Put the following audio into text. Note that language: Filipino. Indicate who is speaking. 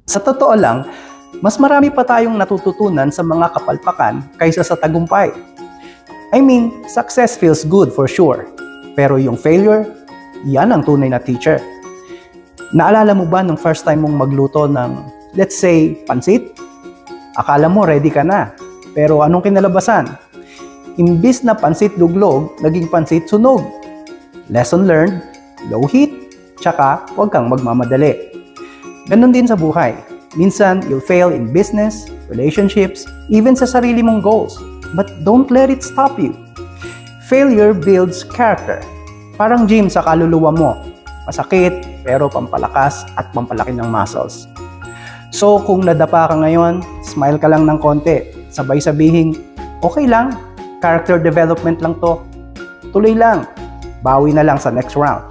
Speaker 1: Sa totoo lang, mas marami pa tayong natututunan sa mga kapalpakan kaysa sa tagumpay. I mean, success feels good for sure. Pero yung failure, yan ang tunay na teacher. Naalala mo ba nung first time mong magluto ng, let's say, pansit? Akala mo ready ka na. Pero anong kinalabasan? Imbis na pansit luglog, naging pansit sunog. Lesson learned, low heat, tsaka huwag kang magmamadali. Ganon din sa buhay. Minsan, you'll fail in business, relationships, even sa sarili mong goals. But don't let it stop you. Failure builds character. Parang gym sa kaluluwa mo. Masakit, pero pampalakas at pampalaki ng muscles. So, kung nadapa ka ngayon, smile ka lang ng konti. Sabay sabihin, okay lang, character development lang to. Tuloy lang, bawi na lang sa next round.